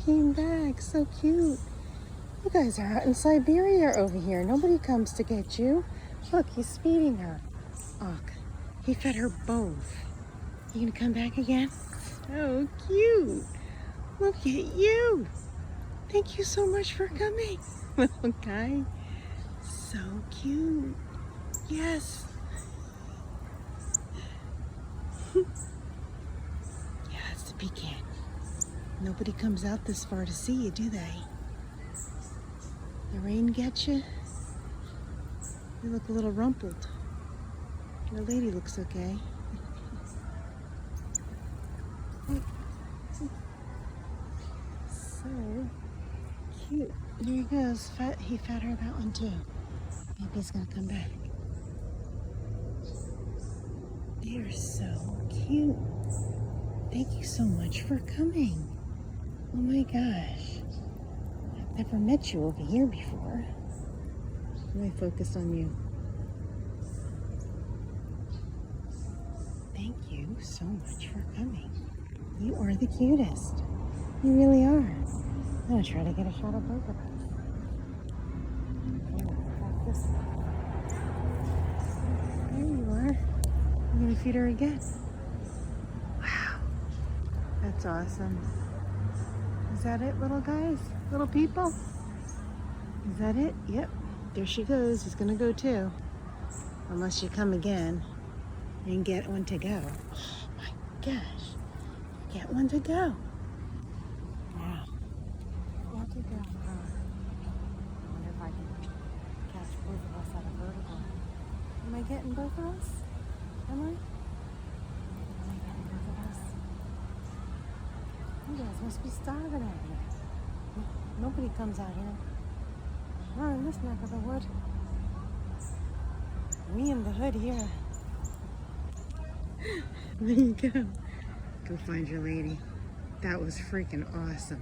came back. So cute. You guys are out in Siberia over here. Nobody comes to get you. Look, he's feeding her. Look, he fed her both. You gonna come back again? So cute. Look at you. Thank you so much for coming, little guy. So cute. Yes. Yeah, it's the pecan. Nobody comes out this far to see you, do they? The rain gets you? You look a little rumpled. Your lady looks okay. So cute. There he goes. He fed her that one too. Maybe he's gonna come back. They are so cute. Thank you so much for coming. Oh my gosh. I've never met you over here before. Let me focus on you. Thank you so much for coming. You are the cutest. You really are. I'm gonna try to get a shot of both of us. There you are. I'm gonna feed her again. Wow, that's awesome. Is that it, little guys? Little people? Is that it? Yep. There she goes. He's gonna go too. Unless you come again and get one to go. Oh my gosh. Get one to go. Wow. One to go. I wonder if I can catch both of us at a vertical. Am I getting both of us? Am I? Am I getting both of us? You guys must be starving out here. Nobody comes out here. Not in this neck of the wood. Me in the hood here. There you go. Go find your lady. That was freaking awesome.